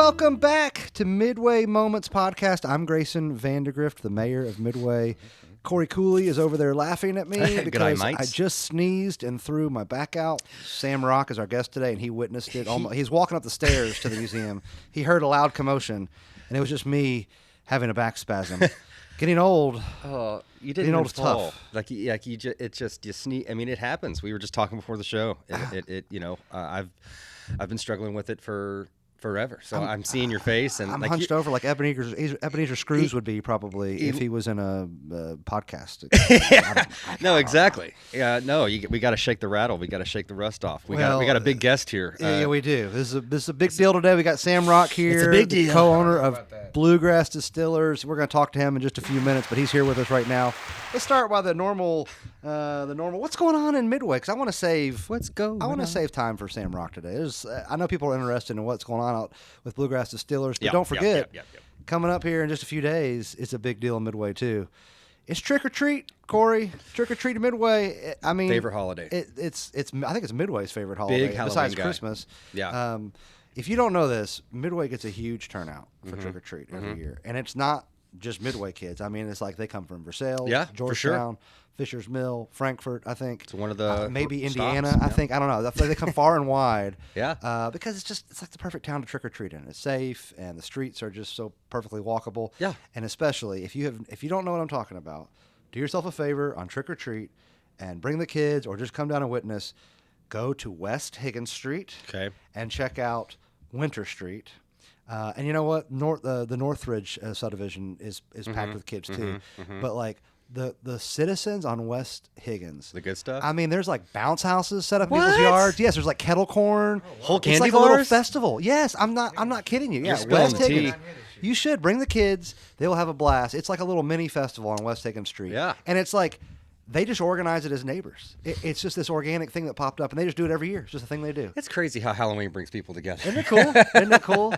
Welcome back to Midway Moments Podcast. I'm Grayson Vandergrift, the mayor of Midway. Corey Cooley is over there laughing at me because I just sneezed and threw my back out. Sam Rock is our guest today, and he witnessed it. He's walking up the stairs to the museum. He heard a loud commotion, and it was just me having a back spasm. Getting old. Oh, you didn't getting old is fall. tough. You sneeze. I mean, it happens. We were just talking before the show. I've been struggling with it for forever. So I'm seeing your face, and I'm hunched over like Ebenezer Scrooge would be probably if he was in a podcast. No, exactly. Yeah, no. We got to shake the rattle. We got to shake the rust off. We got a big guest here. Yeah, we do. This is a big deal today. We got Sam Rock here, it's a big deal. Co-owner of Bluegrass Distillers. We're going to talk to him in just a few minutes, but he's here with us right now. Let's start by the normal. What's going on in Midway? Because I want to save. I want to save time for Sam Rock today. I know people are interested in what's going on out with Bluegrass Distillers, but don't forget, coming up here in just a few days, it's a big deal in Midway too. It's trick or treat, Corey. Trick or treat in Midway. I mean, favorite holiday. I think it's Midway's favorite holiday besides Christmas. Yeah. If you don't know this, Midway gets a huge turnout for trick or treat every year, and it's not just Midway kids. I mean, it's like they come from Versailles, Georgetown, Fisher's Mill, Frankfurt. I think it's one of the maybe Indiana. I think I don't know. They come far and wide. Yeah. Because it's like the perfect town to trick or treat in. It's safe, and the streets are just so perfectly walkable. Yeah. And especially if you don't know what I'm talking about, do yourself a favor on trick or treat, and bring the kids, or just come down and witness. Go to West Higgins Street. Okay. And check out Winter Street. And you know what? The Northridge subdivision is packed with kids too. But like the citizens on West Higgins, the good stuff. I mean, there's like bounce houses set up in people's yards. Yes, there's like kettle corn. Whole candy it's like bars? a little festival. Yes, I'm not kidding you. Yeah, West Higgins. You should bring the kids. They will have a blast. It's like a little mini festival on West Higgins Street. Yeah, and it's like. They just organize it as neighbors. It's just this organic thing that popped up, and they just do it every year. It's just a thing they do. It's crazy how Halloween brings people together. Isn't it cool? Isn't it cool?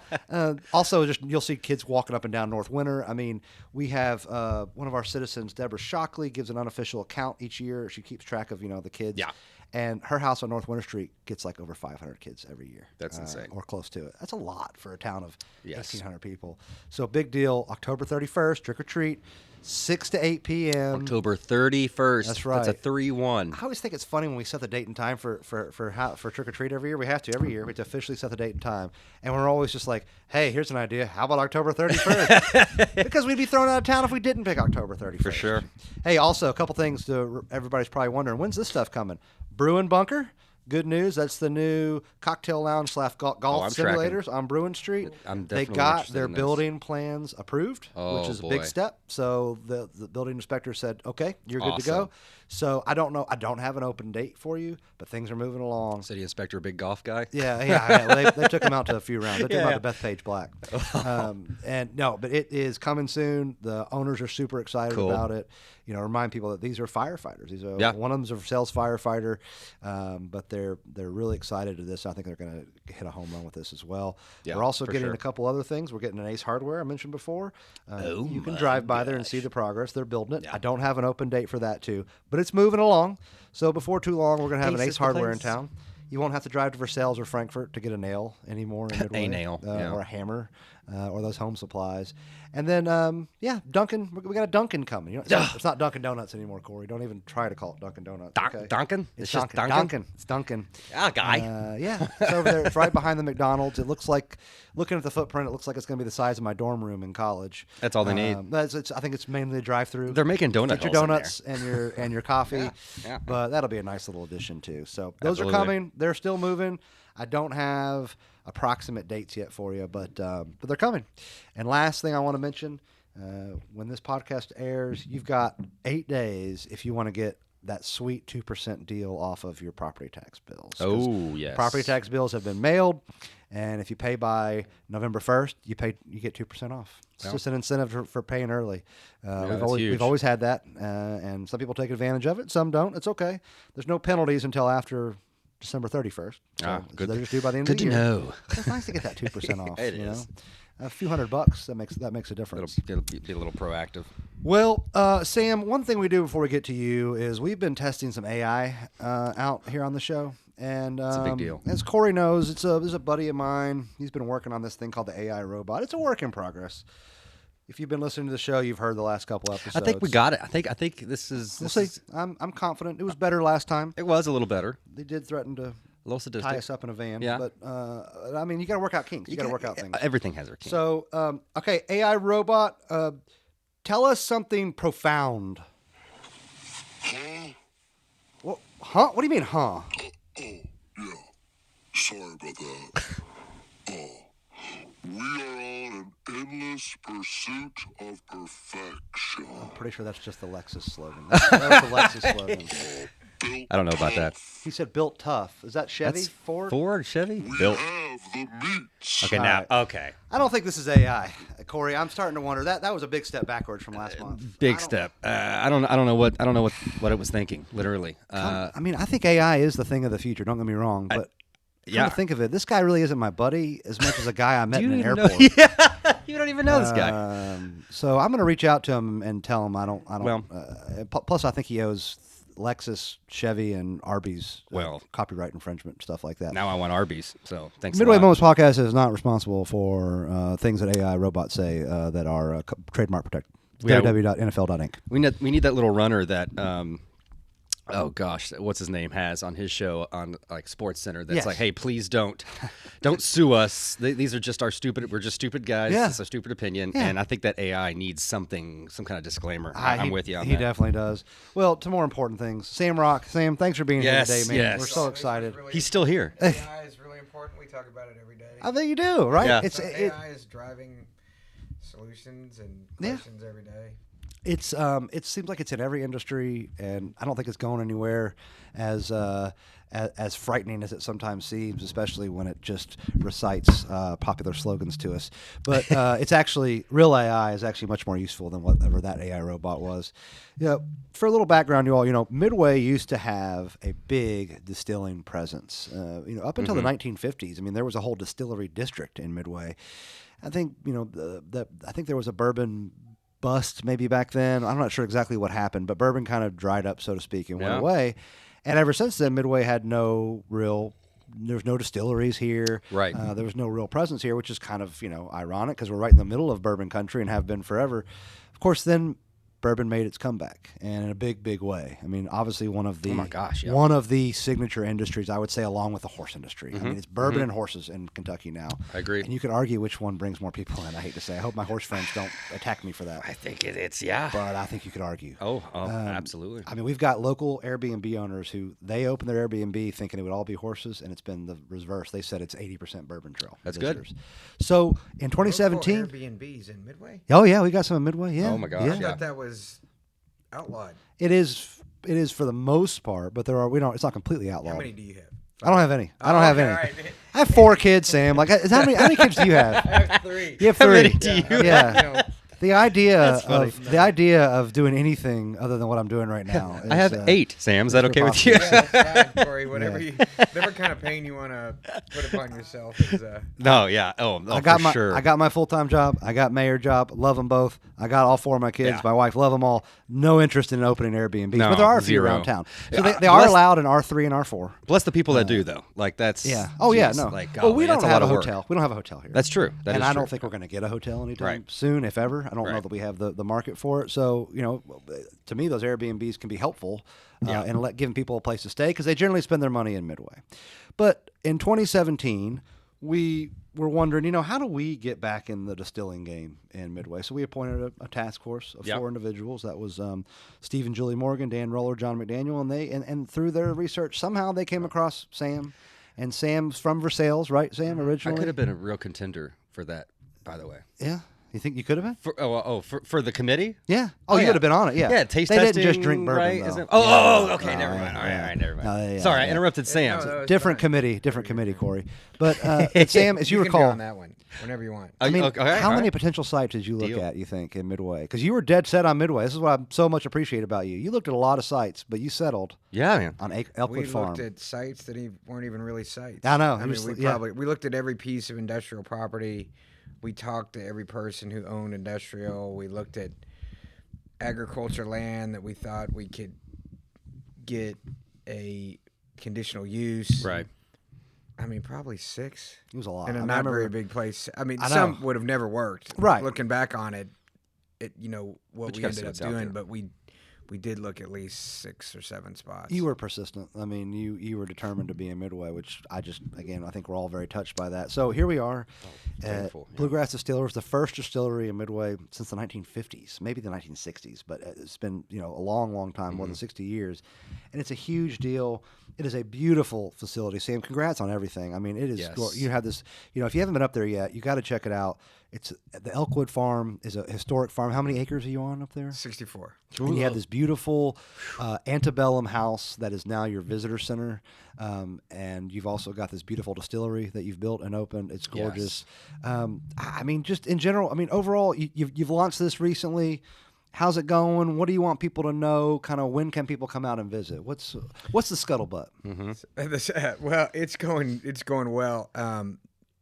Also, you'll see kids walking up and down North Winter. I mean, we have one of our citizens, Deborah Shockley, gives an unofficial account each year. She keeps track of the kids. Yeah. And her house on North Winter Street gets like over 500 kids every year. That's insane. Or close to it. That's a lot for a town of 1,800 people. So big deal. October 31st, trick or treat. 6 to 8 p.m. October 31st. That's right. That's a 3-1. I always think it's funny when we set the date and time for trick or treat every year. We have to every year. We have to officially set the date and time, and we're always just like, "Hey, here's an idea. How about October 31st?" Because we'd be thrown out of town if we didn't pick October 31st. For sure. Hey, also a couple things everybody's probably wondering: when's this stuff coming? Bruin Bunker. Good news. That's the new cocktail lounge / golf simulators on Bruin Street. They got their building plans approved, which is a big step. So the building inspector said, okay, you're good to go. So I don't know. I don't have an open date for you, but things are moving along. City inspector, big golf guy? Yeah. Well, they took him out to a few rounds. They took him out to Bethpage Black. But it is coming soon. The owners are super excited about it. Remind people that these are firefighters. One of them's a sales firefighter, but they're really excited to this. I think they're going to hit a home run with this as well. Yeah, we're also getting a couple other things. We're getting an Ace Hardware I mentioned before. You can drive by there and see the progress. They're building it. Yeah. I don't have an open date for that too, but it's moving along. So before too long, we're going to have an Ace Hardware in town. You won't have to drive to Versailles or Frankfurt to get a nail anymore in Midway. A nail. Or a hammer. Or those home supplies. And then, Dunkin'. We got a Dunkin' coming. It's not Dunkin' Donuts anymore, Corey. Don't even try to call it Dunkin' Donuts. Okay? Dunkin'? It's just Dunkin'. It's Dunkin'. Guy. It's over there. It's right behind the McDonald's. It looks like, looking at the footprint, it looks like it's going to be the size of my dorm room in college. That's all they need. I think it's mainly a drive-through. They're making donuts. Get your donuts and your coffee. Yeah. But that'll be a nice little addition too. So those are coming. They're still moving. I don't have approximate dates yet for you, but they're coming. And last thing I want to mention, when this podcast airs, you've got 8 days if you want to get that sweet 2% deal off of your property tax bills. Oh, yes. Property tax bills have been mailed, and if you pay by November 1st, you get 2% off. It's just an incentive for paying early. We've always had that, and some people take advantage of it. Some don't. It's okay. There's no penalties until after December 31st. So good. they're just due by the end of the year. Good to know. It's nice to get that 2% off. It is. A few $100 that makes a difference. It'll be a little proactive. Well, Sam, one thing we do before we get to you is we've been testing some AI out here on the show. And it's a big deal. As Corey knows, there's a buddy of mine. He's been working on this thing called the AI robot. It's a work in progress. If you've been listening to the show, you've heard the last couple episodes. I think we got it. I think this is. We'll see. I'm confident. It was better last time. It was a little better. They did threaten to tie us up in a van. Yeah. But I mean, you got to work out kinks. You got to work out things. Everything has their kinks. So, okay, AI robot, tell us something profound. What? Huh? What do you mean, huh? Yeah. Sorry about that. We are on an endless pursuit of perfection. I'm pretty sure that's just the Lexus slogan. That was the Lexus slogan. I don't know about that. He said built tough. Is that Chevy? That's Ford, Chevy? We Built. have the meats. Okay, All now, right. okay. I don't think this is AI, Corey. I'm starting to wonder. That was a big step backwards from last month. Big step. I don't know what it was thinking. Literally. I mean, I think AI is the thing of the future. Don't get me wrong, but come to think of it, this guy really isn't my buddy as much as a guy I met in an airport. You don't even know this guy. So I'm going to reach out to him and tell him I don't. Well, plus, I think he owes Lexus, Chevy, and Arby's copyright infringement stuff like that. Now I want Arby's. So thanks. Midway Moments podcast is not responsible for things that AI robots say that are trademark protected. www.nfl.inc. We need that little runner that. Oh gosh, what's his name has on his show on like Sports Center? That's like, hey, please don't sue us. These are just we're just stupid guys. Yeah. It's a stupid opinion, and I think that AI needs some kind of disclaimer. I'm with you on that. He definitely does. Well, to more important things, Sam, thanks for being here today, man. Yes. We're so excited. He's still here. AI is really important. We talk about it every day. I think you do, right? Yeah. AI is driving solutions and questions every day. It seems like it's in every industry, and I don't think it's going anywhere as frightening as it sometimes seems, especially when it just recites popular slogans to us. But it's actually, real AI is actually much more useful than whatever that AI robot was. For a little background, you all, Midway used to have a big distilling presence. Up until the 1950s, I mean, there was a whole distillery district in Midway. I think, I think there was a bourbon bust maybe back then. I'm not sure exactly what happened, but bourbon kind of dried up, so to speak, and went away. And ever since then, Midway had there's no distilleries here. Right. There was no real presence here, which is kind of, ironic because we're right in the middle of bourbon country and have been forever. Of course, then bourbon made its comeback, and in a big, big way. I mean, obviously one of the signature industries, I would say, along with the horse industry. I mean, it's bourbon and horses in Kentucky now. I agree. And you could argue which one brings more people in. I hate to say. I hope my horse friends don't attack me for that. I think it's But I think you could argue. Oh, absolutely. I mean, we've got local Airbnb owners who they opened their Airbnb thinking it would all be horses, and it's been the reverse. They said it's 80% bourbon trail. That's visitors. good. So in 2017, Local Airbnbs in Midway. Oh yeah, we got some in Midway. Yeah. Oh my gosh. I thought that was outlawed. It is for the most part, but it's not completely outlawed. How many do you have? I don't have any. I don't have any. Right. I have 4 kids, Sam. Like, how many kids do you have? I have 3. You have 3. How many do you have? Yeah. The idea of doing anything other than what I'm doing right now. I have 8. Sam, is that okay with you? Yeah, that's fine, Corey. Whatever kind of pain you want to put upon yourself is. No, yeah. Sure. I got my full-time job. I got mayor job. Love them both. I got all 4 of my kids. Yeah. My wife, love them all. No interest in opening Airbnbs, No, but there are a few 0. around town. So they are allowed in R3 and R4. Bless the people that do, though. Like, that's. Yeah. Oh, yeah. No. Like, well, we don't have a work. hotel. We don't have a hotel here. That's true. And I don't think we're going to get a hotel anytime soon, if ever. I don't know that we have the market for it. So, to me, those Airbnbs can be helpful and giving people a place to stay because they generally spend their money in Midway. But in 2017, we were wondering, how do we get back in the distilling game in Midway? So we appointed a task force of 4 individuals. That was Steve and Julie Morgan, Dan Roller, John McDaniel, and and through their research, somehow they came across Sam. And Sam's from Versailles, right, Sam, originally? I could have been a real contender for that, by the way. Yeah. You think you could have been? For the committee? Yeah. Oh, you would have been on it. Yeah. Yeah. Taste they testing. They didn't just drink bourbon. Right? Though. Okay. Never mind. All right. Never mind. No, Sorry, I interrupted Sam. No, different committee, Corey. But Sam, as you can recall, be on that one whenever you want. I mean, how many right. potential sites did you look at? You think in Midway? Because you were dead set on Midway. This is what I so much appreciate about you. You looked at a lot of sites, but you settled. Yeah, man. On Elkwood Farm. We looked at sites that weren't even really sites. I know. We looked at every piece of industrial property We talked to every person who owned industrial. We looked at agriculture land that we thought we could get a conditional use. Right. I mean, probably 6. It was a lot. In a not very big place. I mean, I some know. would have never worked. Right. Looking back on it, you know, what But you we gotta see ended up what's out doing, there. but we did look at least 6 or 7 spots. You were persistent. I mean, you were determined to be in Midway, which I think we're all very touched by that. So here we are at thankful, yeah. Bluegrass Distillers, the first distillery in Midway since the 1950s, maybe the 1960s, but it's been, a long, long time, more than 60 years. And it's a huge deal. It is a beautiful facility. Sam, congrats on everything. I mean, it is, Yes. you have this, if you haven't been up there yet, you got to check it out. It's the Elkwood Farm is a historic farm. How many acres are you on up there? 64. And you have this beautiful antebellum house that is now your visitor center, and you've also got this beautiful distillery that you've built and opened. It's gorgeous. I mean, just in general, overall, you've launched this recently. How's it going? What do you want people to know? Kind of when can people come out and visit? What's the scuttlebutt? Mm-hmm. Well, it's going well.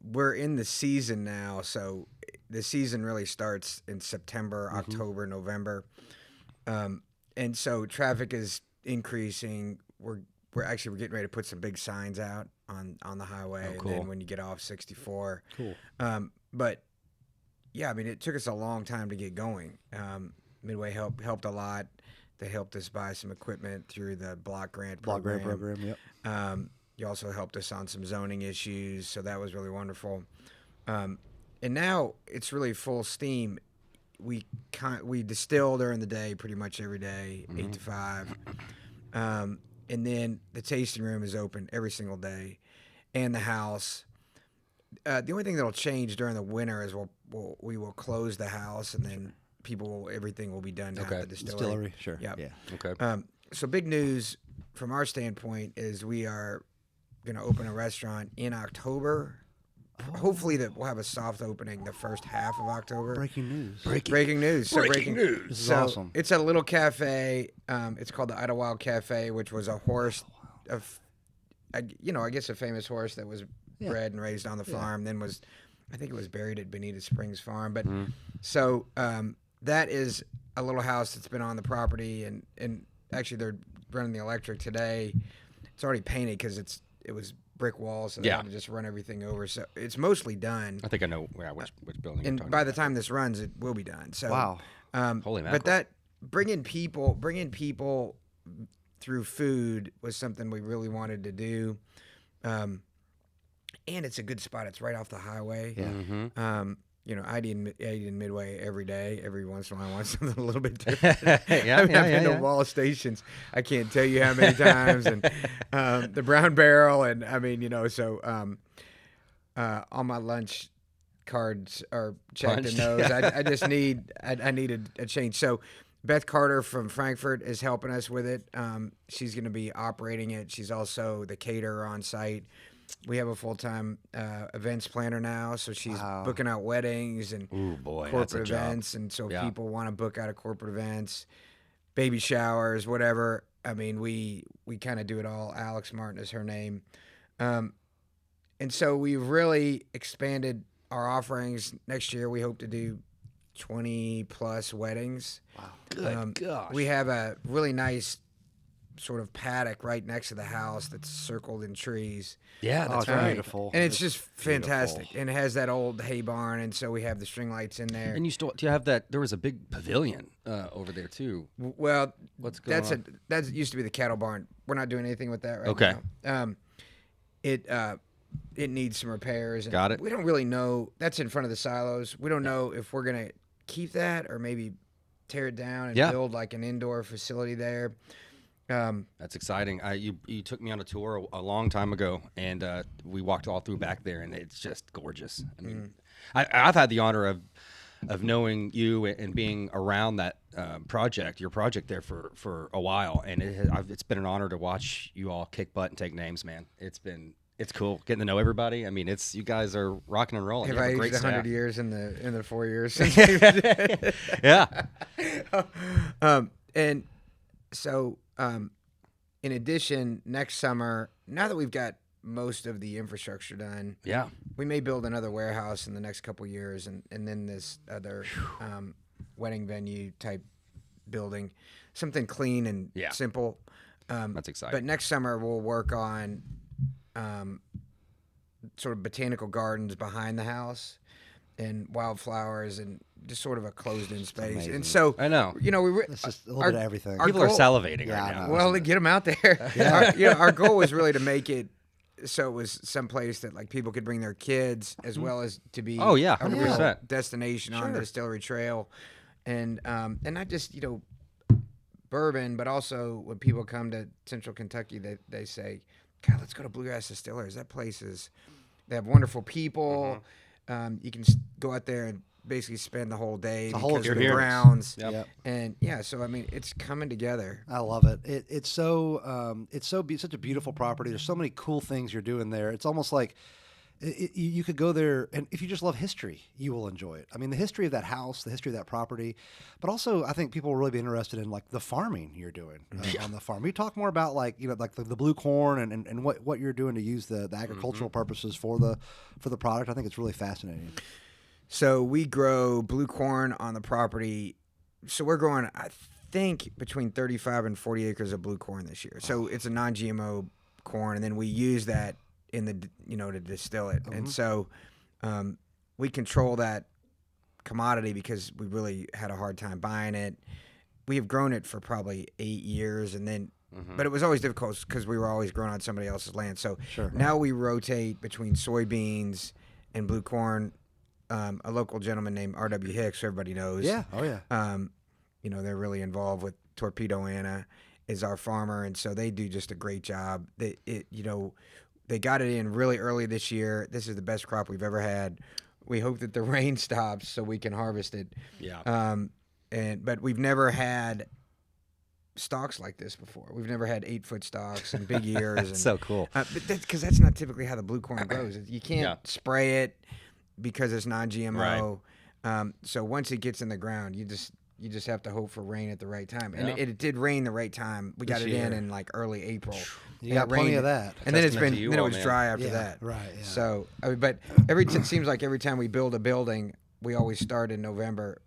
We're in the season now, so the season really starts in September, October, November, and so traffic is increasing. We're getting ready to put some big signs out on the highway, cool. And then when you get off 64. Cool. But yeah, I mean, it took us a long time to get going. Midway helped a lot. They helped us buy some equipment through the block grant program. Yep. You also helped us on some zoning issues, so that was really wonderful. And now it's really full steam. We distill during the day pretty much every day, 8 to 5. And then the tasting room is open every single day, and the house. The only thing that'll change during the winter is we will close the house, and then everything will be done down at the distillery. Sure. Yep. Yeah. Okay. So big news from our standpoint is we are going to open a restaurant in October. Hopefully that we'll have a soft opening the first half of October. Breaking news. Breaking news. So Breaking news. This is so awesome. It's a little cafe. It's called the Idlewild Cafe, which was a horse I guess a famous horse that was bred and raised on the farm. Then I think it was buried at Bonita Springs Farm. But so that is a little house that's been on the property, and actually they're running the electric today. It's already painted because it was brick walls, so they had to just run everything over. So it's mostly done. I think I know which building. And you're by talking the time this runs, it will be done. So Wow. Holy mackerel. But that bringing people through food was something we really wanted to do. And it's a good spot. It's right off the highway. Yeah. Mm-hmm. I eat in Midway every day. Every once in a while, I want something a little bit different. I've been to Wall stations. I can't tell you how many times, and the Brown Barrel, and all my lunch cards are checked in those. I just need a change. So Beth Carter from Frankfurt is helping us with it. She's going to be operating it. She's also the caterer on site. We have a full-time events planner now, so she's booking out weddings and corporate events. And so if people want to book out of corporate events, baby showers, whatever, I mean, we kind of do it all. Alex Martin is her name. And so we've really expanded our offerings. Next year, we hope to do 20-plus weddings. Wow. Good gosh. We have a really nice sort of paddock right next to the house that's circled in trees. Yeah, that's right. Beautiful. And it's just fantastic. And it has that old hay barn, and so we have the string lights in there. And do you have that? There was a big pavilion over there too. Well, What's going on? That used to be the cattle barn. We're not doing anything with that Okay. now. It needs some repairs. And Got it. We don't really know. That's in front of the silos. We don't know if we're gonna keep that or maybe tear it down and build like an indoor facility there. That's exciting. You took me on a tour a long time ago, and we walked all through back there, and it's just gorgeous. I mean, I've had the honor of knowing you and being around that your project there for a while, and it's been an honor to watch you all kick butt and take names, man. It's cool getting to know everybody. I mean, you guys are rocking and rolling. Have you have I a great aged 100 staff. years in the 4 years since? Yeah. And so, in addition, next summer, now that we've got most of the infrastructure done. Yeah. We may build another warehouse in the next couple of years, and then this other wedding venue type building, something clean and simple. That's exciting. But next summer we'll work on sort of botanical gardens behind the house and wildflowers and just sort of a closed-in space. Amazing. And so I know. It's just a little bit of everything. People are salivating right now. Well, to get them out there. Our goal was really to make it so it was someplace that like people could bring their kids as well as to be a real 100% destination on the Distillery Trail. And not just, bourbon, but also when people come to Central Kentucky, they say, God, let's go to Bluegrass Distillers. That place they have wonderful people. You can go out there and basically spend the whole day because of the grounds. And so I mean, it's coming together. I love it. It's such a beautiful property. There's so many cool things you're doing there. It's almost like you could go there, and if you just love history, you will enjoy it. I mean, the history of that house, the history of that property, but also I think people will really be interested in like the farming you're doing on the farm. You talk more about like the blue corn and what you're doing to use the agricultural purposes for the product. I think it's really fascinating. So we grow blue corn on the property. So we're growing, I think, between 35 and 40 acres of blue corn this year. So it's a non-GMO corn, and then we use that in the to distill it. And so we control that commodity because we really had a hard time buying it. We have grown it for probably 8 years, and then but it was always difficult because we were always growing on somebody else's land. So now we rotate between soybeans and blue corn. A local gentleman named R.W. Hicks, everybody knows. Yeah. Oh yeah. They're really involved with Torpedo Anna is our farmer, and so they do just a great job. They got it in really early this year. This is the best crop we've ever had. We hope that the rain stops so we can harvest it. Yeah. But we've never had stalks like this before. We've never had 8-foot stalks and big ears. That's so cool. But because that's not typically how the blue corn grows. You can't spray it because it's non-GMO. Right. So once it gets in the ground, you just have to hope for rain at the right time. And it did rain the right time. We got it in like early April. You got plenty of that. And then it was dry after that. Right. Yeah. So, but it seems like every time we build a building, we always start in November.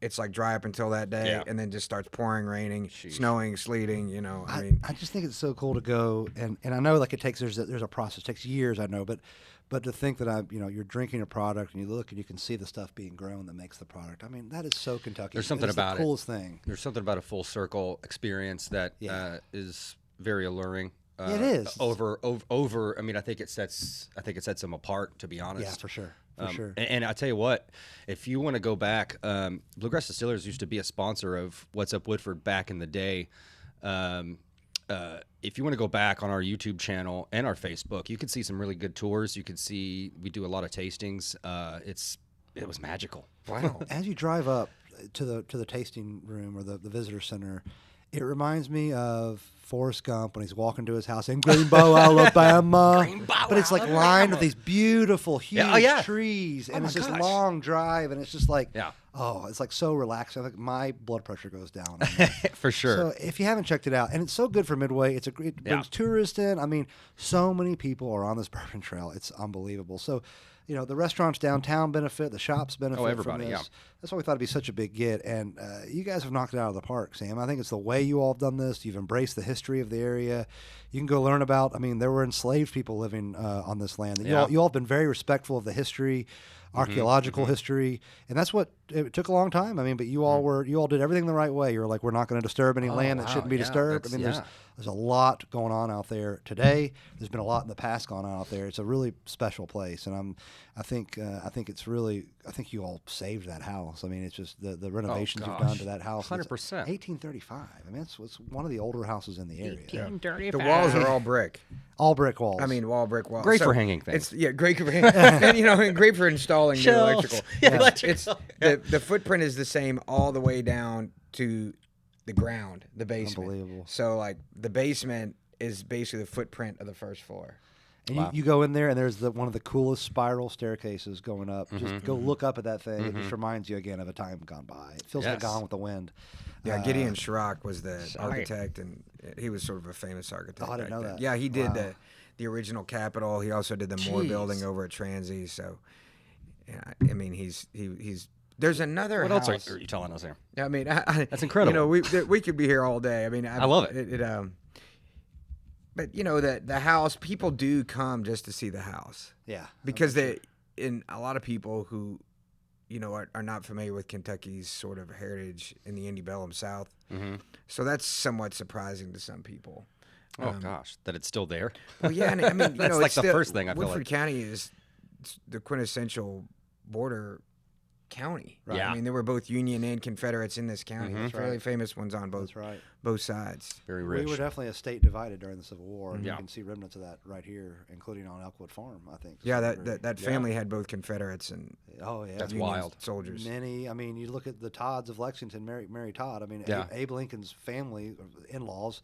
It's like dry up until that day, and then just starts pouring, raining, snowing, sleeting. I just think it's so cool to go and I know like there's a process. It takes years, I know, but to think that you're drinking a product and you look and you can see the stuff being grown that makes the product. I mean, that is so Kentucky. There's something about the coolest thing. There's something about a full circle experience that is very alluring. It is over. I mean, I think it sets them apart. To be honest, yeah, for sure. For sure. And I tell you what, if you want to go back, Bluegrass Distillers used to be a sponsor of What's Up Woodford back in the day. If you want to go back on our YouTube channel and our Facebook, you can see some really good tours. You can see we do a lot of tastings. It was magical. Wow! As you drive up to the tasting room or the visitor center, it reminds me of Forrest Gump when he's walking to his house in Greenbow, Alabama. But it's like lined with these beautiful, huge trees, and it's this long drive, and it's just like, it's like so relaxing. Like my blood pressure goes down. For sure. So if you haven't checked it out, and it's so good for Midway, it brings tourists in. I mean, so many people are on this bourbon trail. It's unbelievable. So, the restaurants downtown benefit, the shops benefit everybody, from this. That's why we thought it'd be such a big get. And you guys have knocked it out of the park, Sam. I think it's the way you all have done this. You've embraced the history of the area. You can go learn about, there were enslaved people living on this land. You all have been very respectful of the history, archaeological history, and that's what it took a long time. But you all did everything the right way. You were like, we're not going to disturb any land that shouldn't be disturbed. There's a lot going on out there today. There's been a lot in the past going on out there. It's a really special place, and I think you all saved that house. It's just the renovations you've done to that house. 100%. 1835. It's one of the older houses in the area. The walls are all brick. All brick walls. Wall brick walls. Great for hanging things. Great for hanging, and great for installing the electrical. The footprint is the same all the way down to the ground, the basement. Unbelievable. So like the basement is basically the footprint of the first floor. And you go in there, and there's one of the coolest spiral staircases going up. Just go look up at that thing. It just reminds you again of a time gone by. It feels like Gone with the Wind. Yeah, Gideon Schrock was the architect, and he was sort of a famous architect. Oh, I didn't know that. Yeah, he did the original Capitol. He also did the Moore Building over at Transy. So, yeah, I mean, he's. There's another. What house. else are you telling us here? I mean, that's incredible. We could be here all day. I mean, I love it. But the house, people do come just to see the house. Yeah, because in a lot of people who, are not familiar with Kentucky's sort of heritage in the antebellum South. Mm-hmm. So that's somewhat surprising to some people. Oh gosh, that it's still there. Well, yeah, and I mean, that's like the first thing I feel Woodford like. County is the quintessential border county. Right? Yeah. I mean, there were both Union and Confederates in this county. Mm-hmm. There's fairly famous ones on both. That's right. Both sides. Very rich. We were definitely a state divided during the Civil War. And Yeah. You can see remnants of that right here, including on Elkwood Farm, I think. Yeah, that family had both Confederates and That's Union wild. soldiers. Many, I mean, you look at the Todds of Lexington, Mary Todd. I mean, Abe Lincoln's family, in-laws,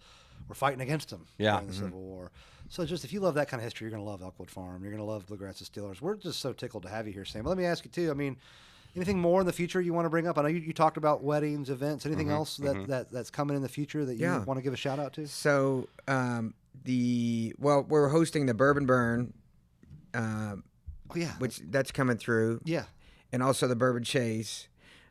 were fighting against him during the Civil War. So just if you love that kind of history, you're going to love Elkwood Farm. You're going to love Bluegrass Distillers. We're just so tickled to have you here, Sam. But let me ask you, too, I mean, anything more in the future you want to bring up? I know you talked about weddings, events. Anything else that's coming in the future that you want to give a shout out to? So we're hosting the Bourbon Burn. Which that's coming through. Yeah, and also the Bourbon Chase.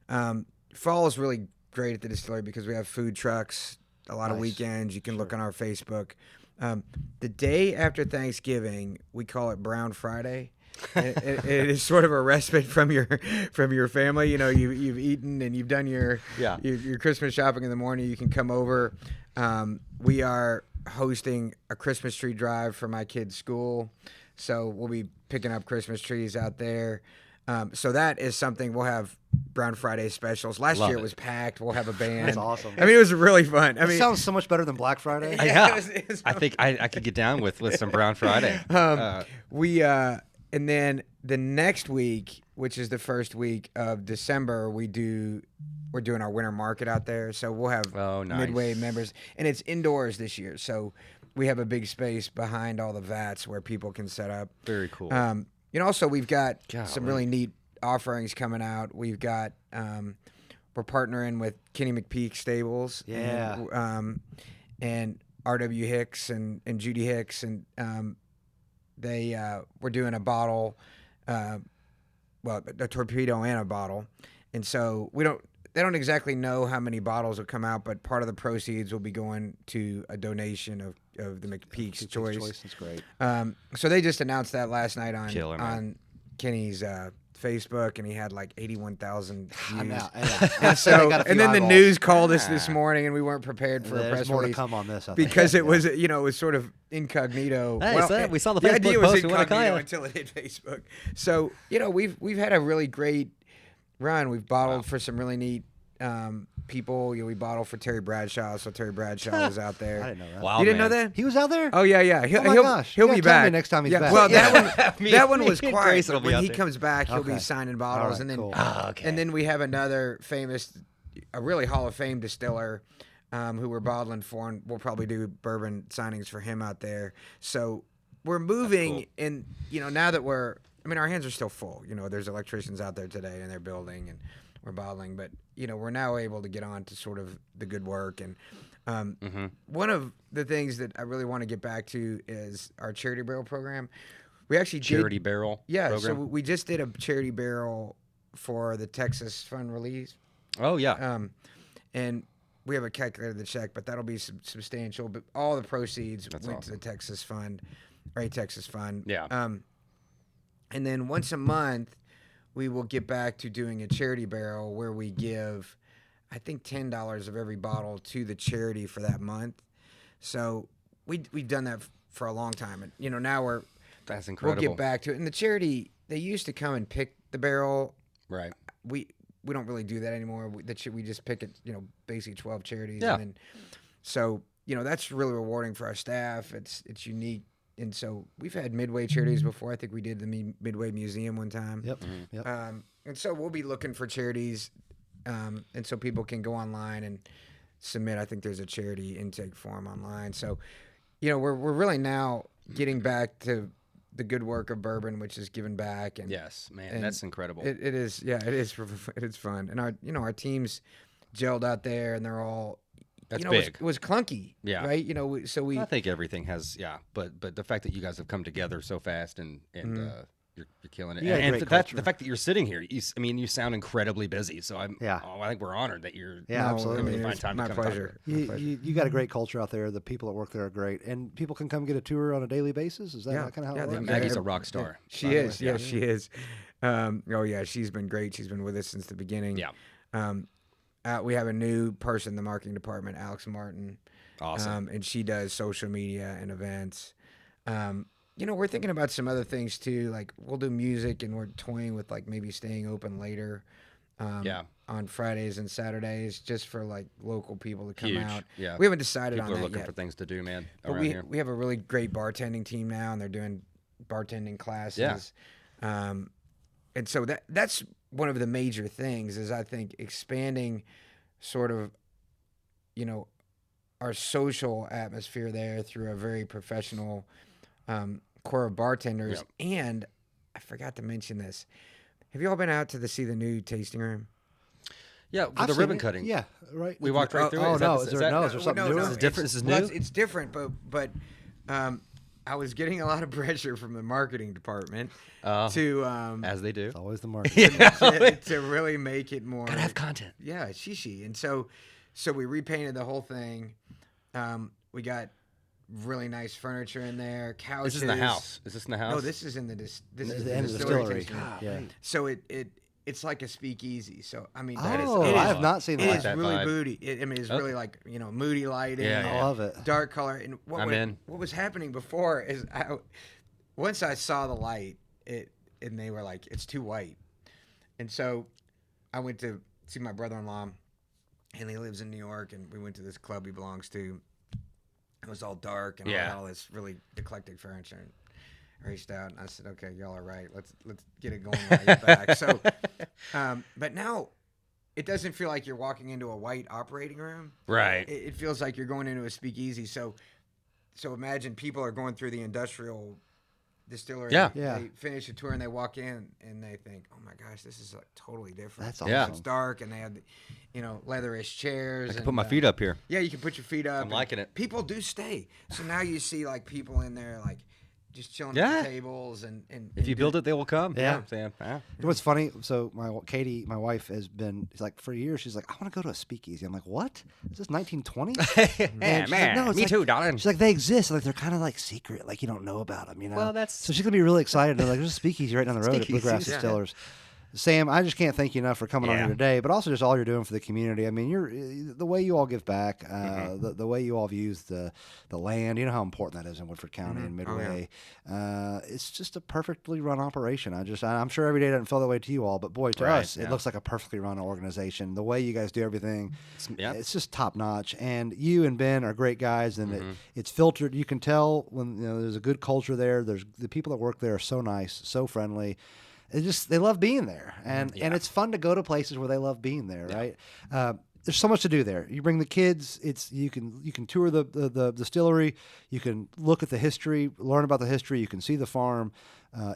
Fall is really great at the distillery because we have food trucks. A lot of weekends. You can look on our Facebook. The day after Thanksgiving, we call it Brown Friday. it is sort of a respite from your family. You've eaten and you've done your Christmas shopping in the morning. You can come over. We are hosting a Christmas tree drive for my kids' school, so we'll be picking up Christmas trees out there. So that is something we'll have. Brown Friday specials. Last year it was packed. We'll have a band. That's awesome. I mean, it was really fun. I mean, it sounds so much better than Black Friday. Yeah, I think I could get down with some Brown Friday. And then the next week, which is the first week of December, we're doing our winter market out there. So we'll have Midway members, and it's indoors this year. So we have a big space behind all the vats where people can set up. Very cool. Also we've got some really neat offerings coming out. We've got we're partnering with Kenny McPeak Stables, and R.W. Hicks and Judy Hicks, and we're doing a bottle, a torpedo and a bottle, and so they don't exactly know how many bottles will come out, but part of the proceeds will be going to a donation of the McPeak's Choice. That's great. So they just announced that last night on Kenny's Facebook, and he had like 81,000 views. And then the news called us this morning, and we weren't prepared for a press more release. To come on this, I because think. it was it was sort of incognito. Hey, we saw the Facebook idea post. was Incognito until it hit Facebook. So we've had a really great run. We've bottled for some really neat people. We bottled for Terry Bradshaw, so Terry Bradshaw was out there. I didn't know that. Wow, You didn't know that? He was out there? Oh yeah. He'll be back me next time he's back. Well, Yeah. that one was Me and quiet. Grayson will But be when out he there. comes back, he'll Okay. be signing bottles, All right, and then cool. and then we have another famous, a really Hall of Fame distiller, who we're bottling for, and we'll probably do bourbon signings for him out there. So we're moving, and now that our hands are still full. There's electricians out there today, and they're building, and we're bottling, but we're now able to get on to sort of the good work. And one of the things that I really want to get back to is our charity barrel program. We actually Charity barrel so program? we just did a charity barrel for the Texas Fund Release. Oh, yeah. And we have a calculator to check, but that'll be substantial. But all the proceeds went to awesome. the Texas Fund, or a Texas Fund. Yeah. And then once a month, we will get back to doing a charity barrel where we give, I think, $10 of every bottle to the charity for that month. So we've done that for a long time, and now That's incredible. we'll get back to it. And the charity, they used to come and pick the barrel. Right. We don't really do that anymore. We just pick it, basically 12 charities. Yeah. And then, so that's really rewarding for our staff. It's unique. And so we've had Midway charities before. I think we did the Midway Museum one time. Yep. Yep. And so we'll be looking for charities, and so people can go online and submit. I think there's a charity intake form online. So, we're really now getting back to the good work of bourbon, which is giving back. And Yes, man, and that's incredible. It is, yeah, it is. It is fun, and our teams gelled out there, and they're all, That's big. It was clunky. Yeah. Right. I think everything has. Yeah. But the fact that you guys have come together so fast and you're killing it. Yeah, and great the fact that you're sitting here, you sound incredibly busy. So I think we're honored that you're. Absolutely. Find time my to come pleasure. You got a great culture out there. The people that work there are great, and people can come get a tour on a daily basis. Is that kind of how it works? Maggie's a rock star. She is. Yeah, she is. She's been great. She's been with us since the beginning. Yeah. We have a new person in the marketing department, Alex Martin. Awesome. And she does social media and events. We're thinking about some other things too. Like we'll do music, and we're toying with like maybe staying open later. On Fridays and Saturdays, just for like local people to come out. Yeah. We haven't decided people on that are looking yet. for things to do, man. But we have a really great bartending team now, and they're doing bartending classes. Yeah. And so that's one of the major things is I think expanding sort of, our social atmosphere there through a very professional core of bartenders. Yep. And I forgot to mention this. Have you all been out to see the new tasting room? Yeah, the ribbon cutting. Yeah, right. We walked right through it. Is there something new? This is different. This is new. It's different, but I was getting a lot of pressure from the marketing department to as they do. It's always the marketing. to really make it more. Gotta have content. Yeah, shishi. And so we repainted the whole thing. We got really nice furniture in there. Couches. This is in the house. Is this in the house? No, this is in the this is the end of the distillery. Yeah. So it's like a speakeasy. So I mean, I have not seen that. It is that really vibe. moody. It's really like moody lighting. Yeah, I love it. Dark color. And in. What was happening before is once I saw the light, and they were like, it's too white. And so I went to see my brother-in-law, and he lives in New York, and we went to this club he belongs to. It was all dark and all this really eclectic furniture. And I reached out and I said, "Okay, y'all are right. Let's get it going while you're back." So, but now it doesn't feel like you're walking into a white operating room. Right. It feels like you're going into a speakeasy. So imagine people are going through the industrial distillery. Yeah. They finish a tour and they walk in and they think, "Oh my gosh, this is like totally different." That's awesome. Yeah. It's dark and they have, leatherish chairs. I can put my feet up here. Yeah, you can put your feet up. I'm liking it. People do stay. So now you see like people in there like just chilling at the tables and if you build it, they will come. Yeah. You know what's funny? So Katie, my wife, has been like for years. She's like, I want to go to a speakeasy. I'm like, what? Is this 1920? Man, like, no, me too, darling. She's like, they exist. Like they're kind of like secret. Like you don't know about them. Well, that's so she's gonna be really excited. Like there's a speakeasy right down the road at Bluegrass Distillers. Sam, I just can't thank you enough for coming on here today, but also just all you're doing for the community. I mean, the way you all give back, the way you all have used the land. You know how important that is in Woodford County and Midway. It's just a perfectly run operation. I'm sure every day doesn't feel that way to you all, but boy, to us, it looks like a perfectly run organization. The way you guys do everything, it's just top notch. And you and Ben are great guys, and it's filtered. You can tell when there's a good culture there. There's the people that work there are so nice, so friendly. They love being there, and it's fun to go to places where they love being there, right? There's so much to do there. You bring the kids. You can tour the distillery. You can look at the history, learn about the history. You can see the farm.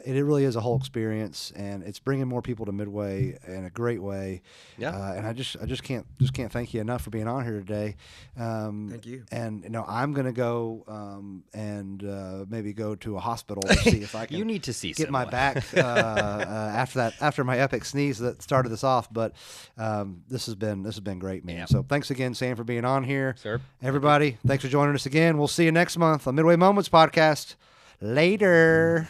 It really is a whole experience, and it's bringing more people to Midway in a great way. Yeah. And I just can't thank you enough for being on here today. Thank you. And I'm gonna go and maybe go to a hospital to see if I can. You need to see get my back after my epic sneeze that started this off. But this has been great, man. Yeah. So thanks again, Sam, for being on here. Sir. Everybody, thanks for joining us again. We'll see you next month on Midway Moments Podcast. Later.